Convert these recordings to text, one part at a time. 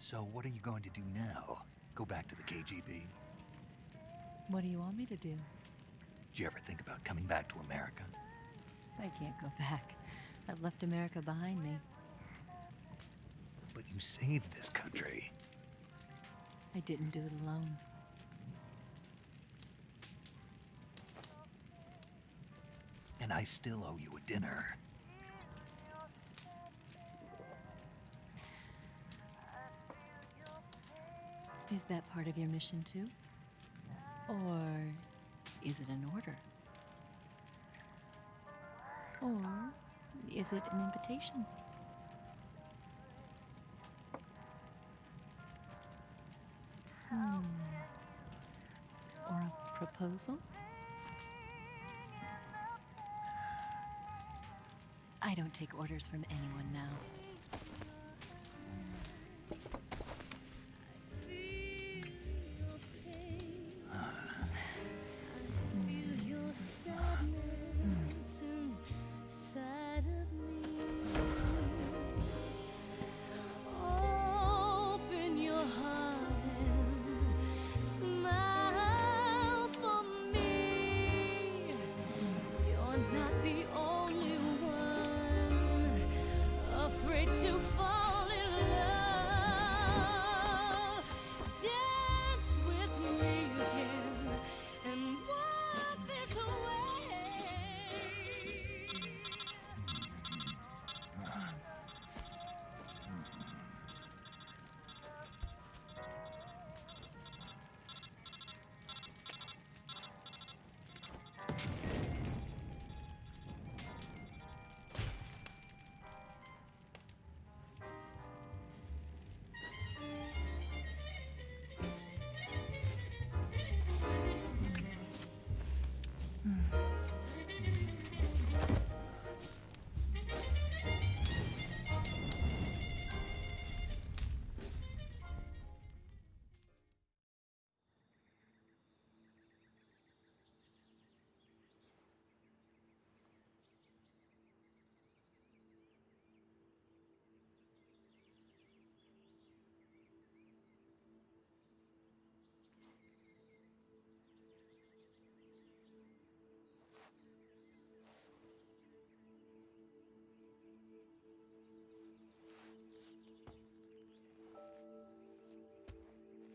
So what are you going to do now? Go back to the KGB? What do you want me to do? Did you ever think about coming back to America? I can't go back. I've left America behind me. But you saved this country. I didn't do it alone. And I still owe you a dinner. Is that part of your mission too? Or is it an order? Or is it an invitation? Or a proposal? I don't take orders from anyone now.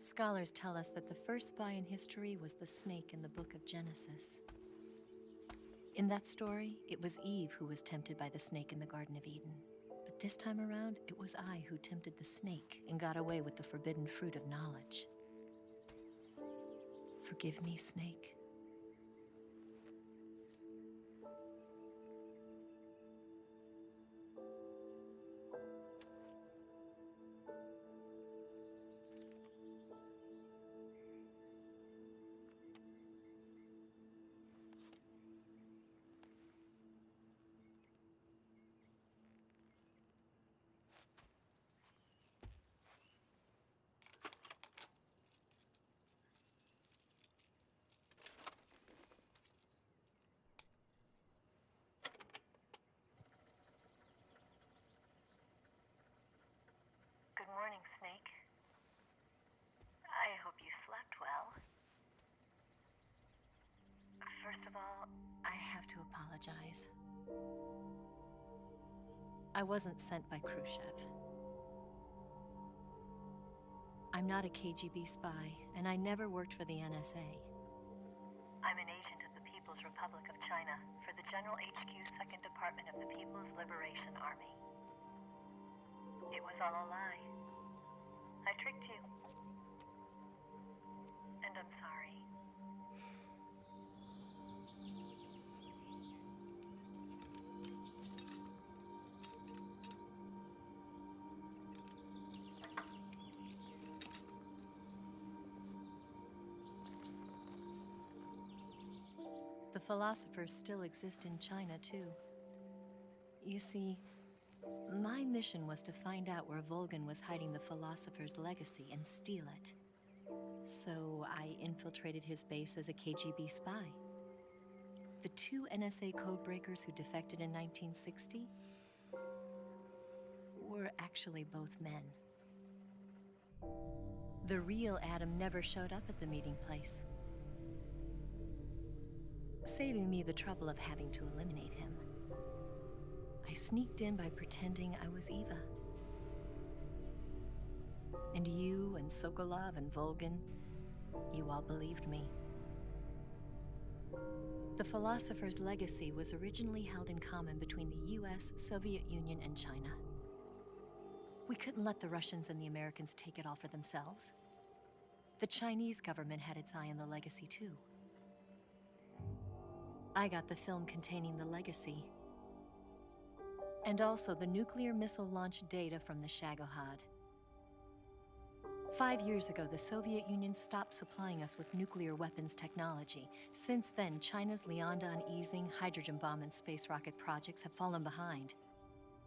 Scholars tell us that the first spy in history was the snake in the book of Genesis. In that story, it was Eve who was tempted by the snake in the Garden of Eden. But this time around, it was I who tempted the snake and got away with the forbidden fruit of knowledge. Forgive me, snake. Good morning, Snake. I hope you slept well. First of all, I have to apologize. I wasn't sent by Khrushchev. I'm not a KGB spy, and I never worked for the NSA. I'm an agent of the People's Republic of China for the General HQ 2nd Department of the People's Liberation Army. It was all a lie. I tricked you. And I'm sorry. The philosophers still exist in China, too. You see, my mission was to find out where Volgin was hiding the philosopher's legacy and steal it. So I infiltrated his base as a KGB spy. The two NSA codebreakers who defected in 1960 were actually both men. The real Adam never showed up at the meeting place, saving me the trouble of having to eliminate him. I sneaked in by pretending I was Eva. And you and Sokolov and Volgin, you all believed me. The Philosopher's legacy was originally held in common between the US, Soviet Union, and China. We couldn't let the Russians and the Americans take it all for themselves. The Chinese government had its eye on the legacy too. I got the film containing the legacy, and also the nuclear missile launch data from the Shagohod. 5 years ago, the Soviet Union stopped supplying us with nuclear weapons technology. Since then, China's Liaodong easing, hydrogen bomb, and space rocket projects have fallen behind.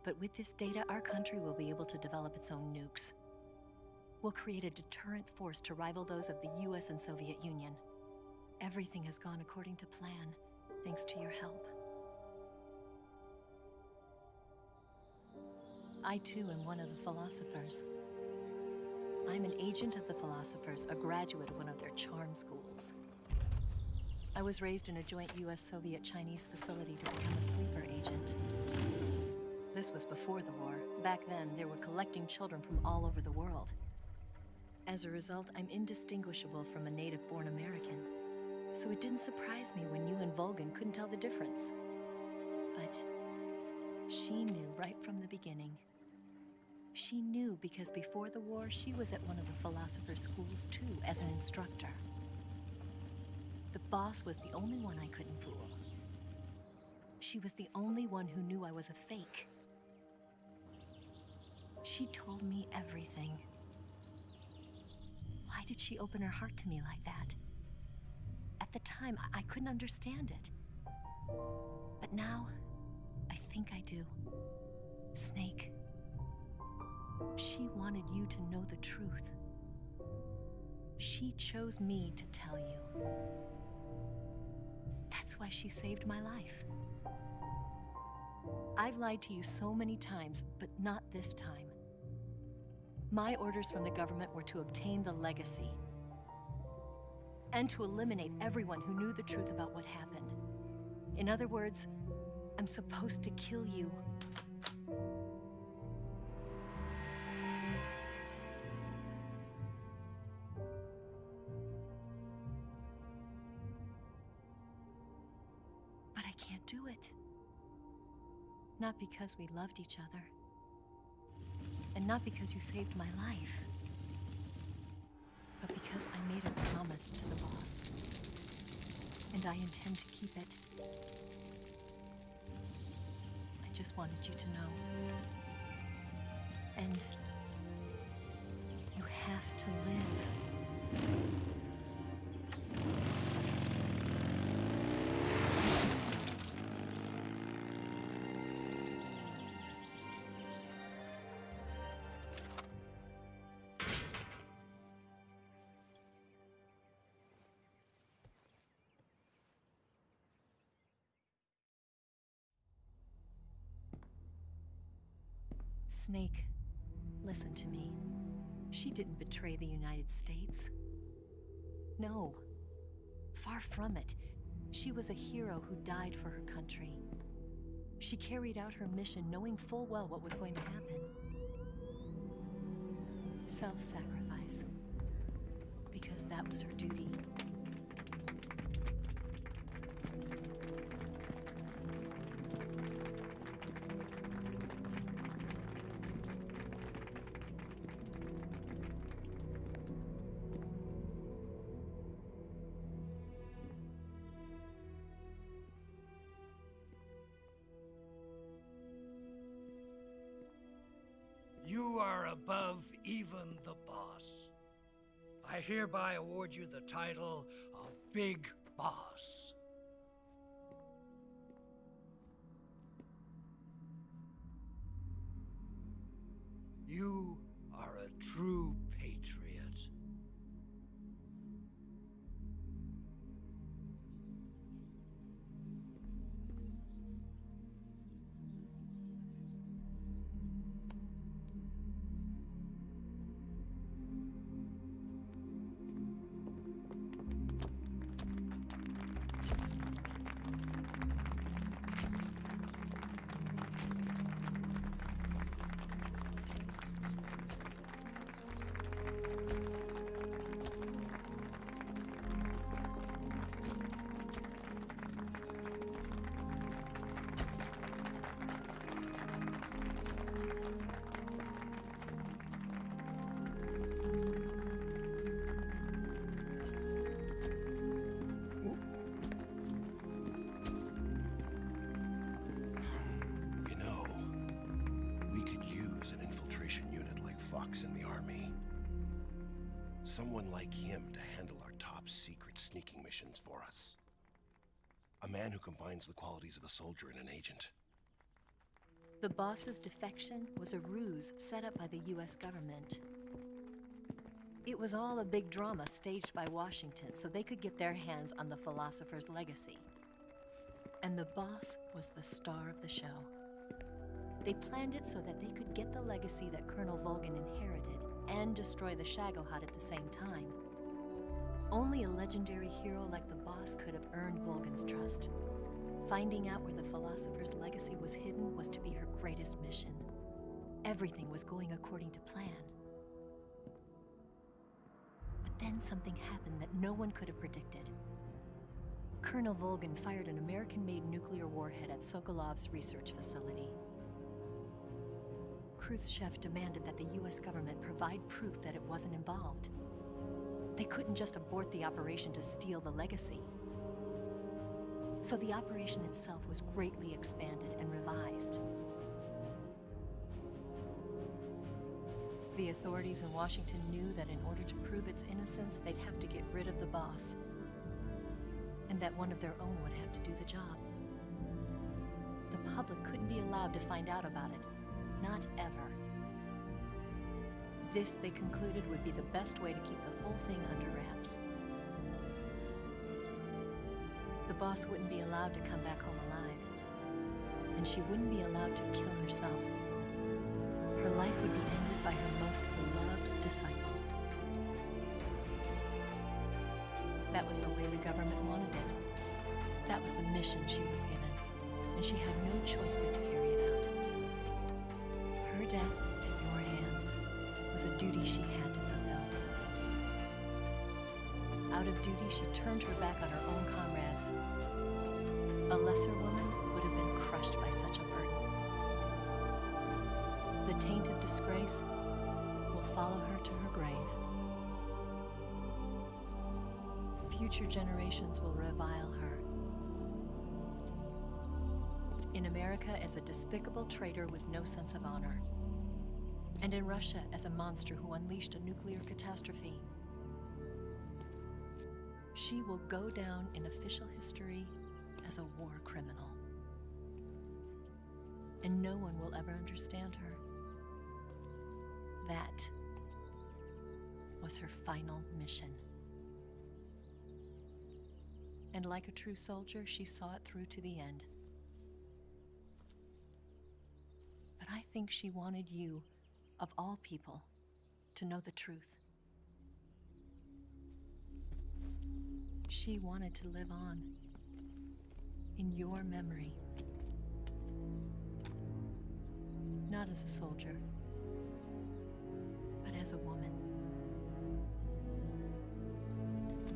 But with this data, our country will be able to develop its own nukes. We'll create a deterrent force to rival those of the US and Soviet Union. Everything has gone according to plan, thanks to your help. I too am one of the Philosophers. I'm an agent of the Philosophers, a graduate of one of their charm schools. I was raised in a joint US-Soviet-Chinese facility to become a sleeper agent. This was before the war. Back then, they were collecting children from all over the world. As a result, I'm indistinguishable from a native-born American. So it didn't surprise me when you and Volgin couldn't tell the difference. But she knew right from the beginning. She knew because before the war, she was at one of the Philosopher's schools too, as an instructor. The boss was the only one I couldn't fool. She was the only one who knew I was a fake. She told me everything. Why did she open her heart to me like that? At the time, I couldn't understand it. But now, I think I do. Snake. She wanted you to know the truth. She chose me to tell you. That's why she saved my life. I've lied to you so many times, but not this time. My orders from the government were to obtain the legacy and to eliminate everyone who knew the truth about what happened. In other words, I'm supposed to kill you. But I can't do it. Not because we loved each other. And not because you saved my life. But because I made a promise to the boss. And I intend to keep it. I just wanted you to know. And you have to live. Snake, listen to me. She didn't betray the United States. No. Far from it. She was a hero who died for her country. She carried out her mission knowing full well what was going to happen. Self-sacrifice. Because that was her duty. You are above even the boss. I hereby award you the title of Big Boss. You are a true patriot. Hux in the army. Someone like him to handle our top secret sneaking missions for us. A man who combines the qualities of a soldier and an agent. The boss's defection was a ruse set up by the US government. It was all a big drama staged by Washington so they could get their hands on the philosopher's legacy. And the boss was the star of the show. They planned it so that they could get the legacy that Colonel Volgin inherited and destroy the Shagohod at the same time. Only a legendary hero like the boss could have earned Volgin's trust. Finding out where the philosopher's legacy was hidden was to be her greatest mission. Everything was going according to plan. But then something happened that no one could have predicted. Colonel Volgin fired an American-made nuclear warhead at Sokolov's research facility. Khrushchev demanded that the US government provide proof that it wasn't involved. They couldn't just abort the operation to steal the legacy. So the operation itself was greatly expanded and revised. The authorities in Washington knew that in order to prove its innocence, they'd have to get rid of the boss, and that one of their own would have to do the job. The public couldn't be allowed to find out about it, not ever. This, they concluded, would be the best way to keep the whole thing under wraps. The boss wouldn't be allowed to come back home alive, and she wouldn't be allowed to kill herself. Her life would be ended by her most beloved disciple. That was the way the government wanted it. That was the mission she was given, and she had no choice but to carry it out. Her death at your hands was a duty she had to fulfill. Out of duty, she turned her back on her own comrades. A lesser woman would have been crushed by such a burden. The taint of disgrace will follow her to her grave. Future generations will revile her. In America as a despicable traitor with no sense of honor. And in Russia as a monster who unleashed a nuclear catastrophe. She will go down in official history as a war criminal. And no one will ever understand her. That was her final mission. And like a true soldier, she saw it through to the end. But I think she wanted you, of all people, to know the truth. She wanted to live on in your memory. Not as a soldier, but as a woman.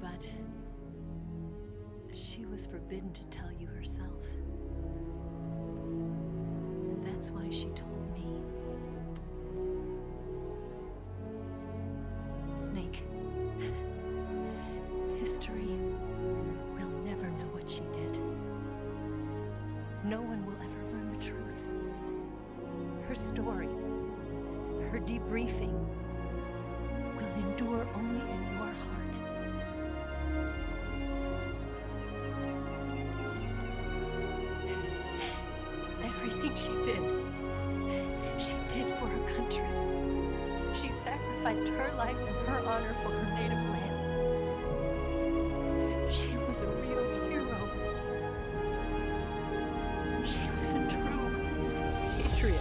But she was forbidden to tell you herself. And that's why she told me. Snake, history will never know what she did. No one will ever learn the truth. Her story, her debriefing, will endure only in your heart. Everything she did for her country. She sacrificed her life and her honor for her native land. She was a real hero. She was a true patriot.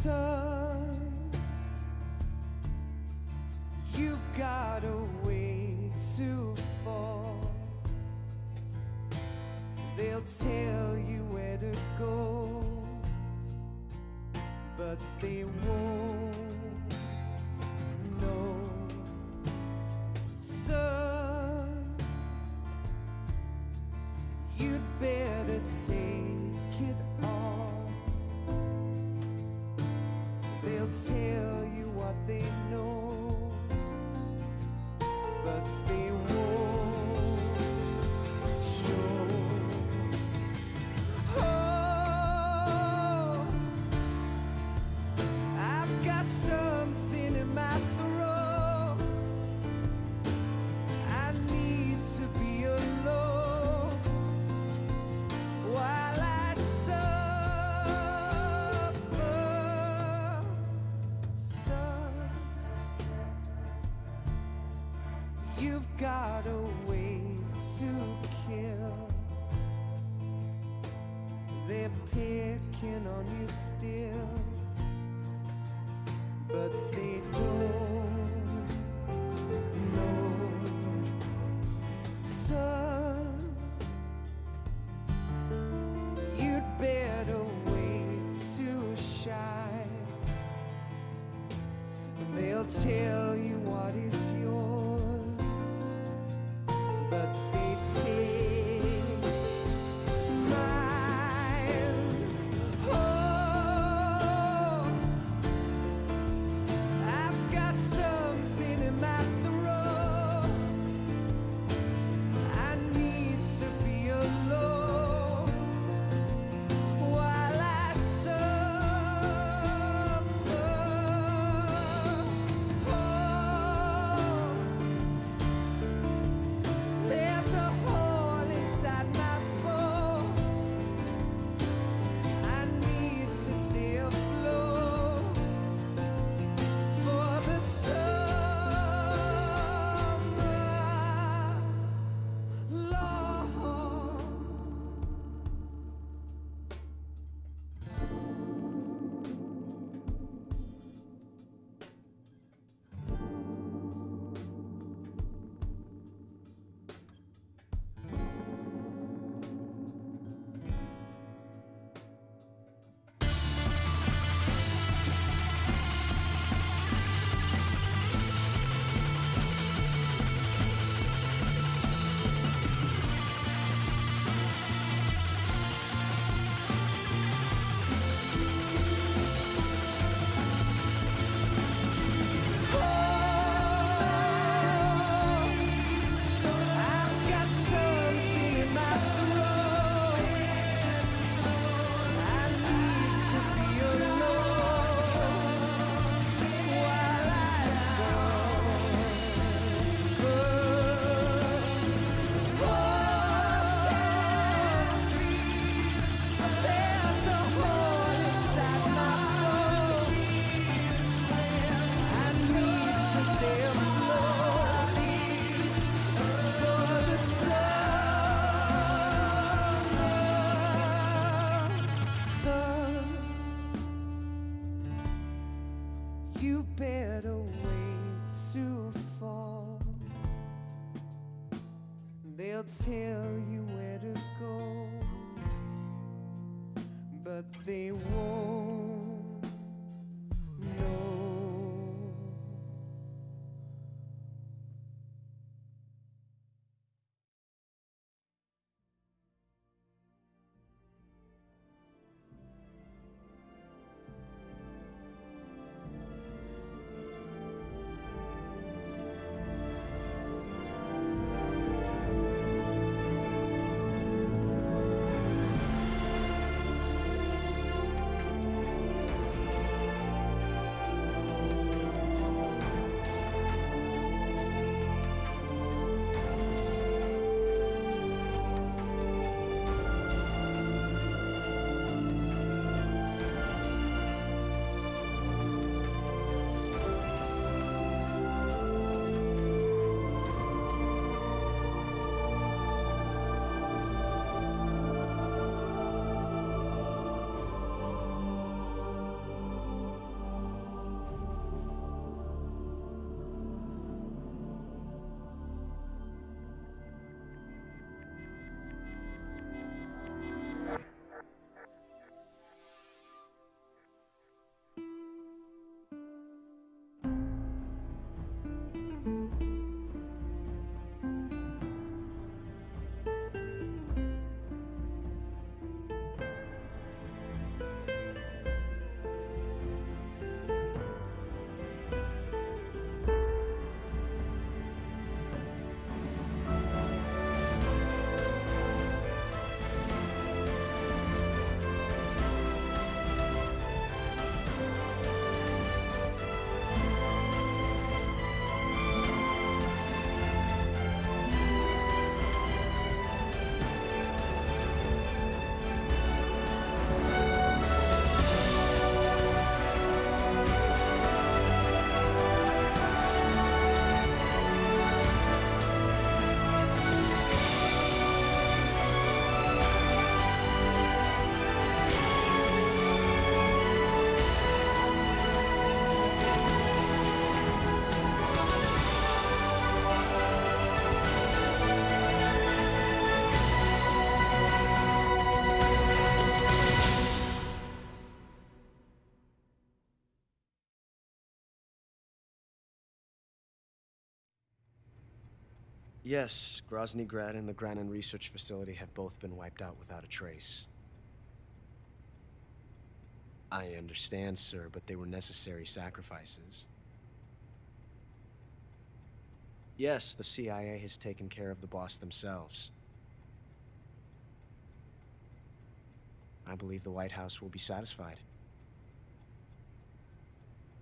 Son, you've got a way to fall. They'll tell you where to go, but they won't know. Son, you'd better take it all. They'll tell you what they know, but they won't show. Oh, I've got something in my throat. I need to be alone while I suffer. Son, you've got a way to kill. They're picking on you still, but they don't know. Son, you'd better wait to shine. They'll tell you what is yours, but they take mine. Oh, I've got something in my throat. I need to be alone while I suffer. Oh, there's a hole inside my bones. I need to stay afloat for the summer, Lord. I've got something in my throat. I need to be alone while I suffer. There's a hole inside my bones. I need to stay afloat for the summer. Son, you better wait to fall. They'll tell you where to go, but they won't know. Yes, Grozny Grad and the Granin Research Facility have both been wiped out without a trace. I understand, sir, but they were necessary sacrifices. Yes, the CIA has taken care of the boss themselves. I believe the White House will be satisfied.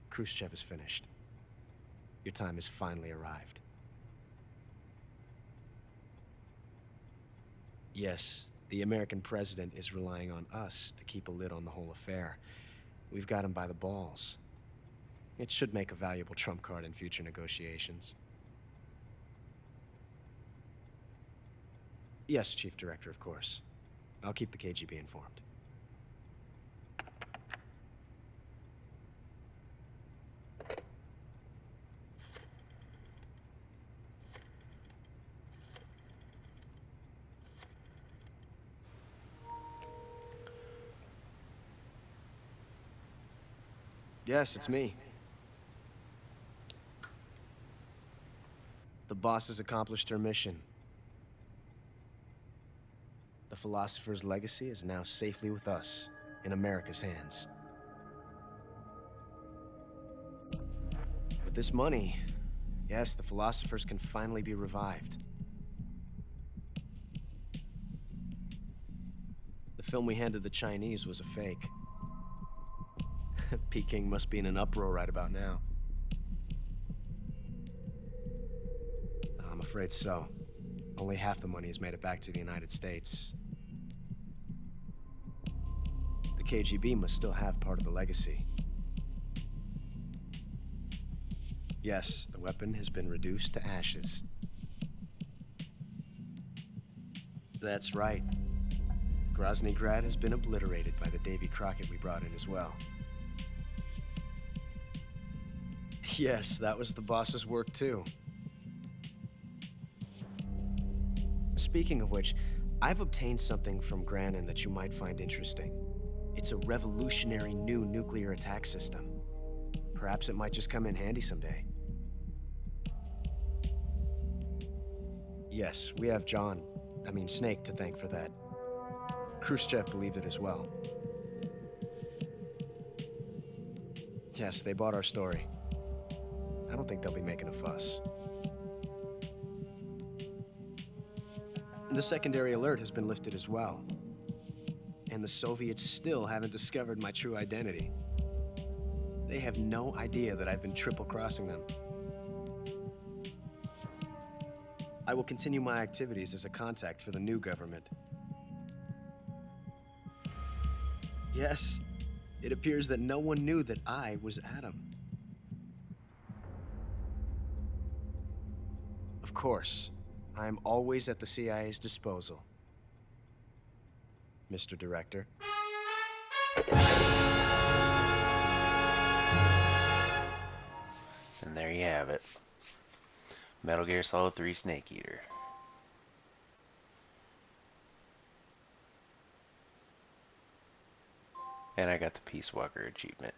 Khrushchev is finished. Your time has finally arrived. Yes, the American president is relying on us to keep a lid on the whole affair. We've got him by the balls. It should make a valuable trump card in future negotiations. Yes, Chief Director, of course. I'll keep the KGB informed. Yes, it's me. The boss has accomplished her mission. The philosopher's legacy is now safely with us, in America's hands. With this money, yes, the philosophers can finally be revived. The film we handed the Chinese was a fake. Peking must be in an uproar right about now. I'm afraid so. Only half the money has made it back to the United States. The KGB must still have part of the legacy. Yes, the weapon has been reduced to ashes. That's right. Grozny Grad has been obliterated by the Davy Crockett we brought in as well. Yes, that was the boss's work too. Speaking of which, I've obtained something from Granin that you might find interesting. It's a revolutionary new nuclear attack system. Perhaps it might just come in handy someday. Yes, we have Snake to thank for that. Khrushchev believed it as well. Yes, they bought our story. I don't think they'll be making a fuss. The secondary alert has been lifted as well. And the Soviets still haven't discovered my true identity. They have no idea that I've been triple-crossing them. I will continue my activities as a contact for the new government. Yes, it appears that no one knew that I was Adam. Of course, I am always at the CIA's disposal, Mr. Director. And there you have it. Metal Gear Solid 3 Snake Eater. And I got the Peace Walker achievement.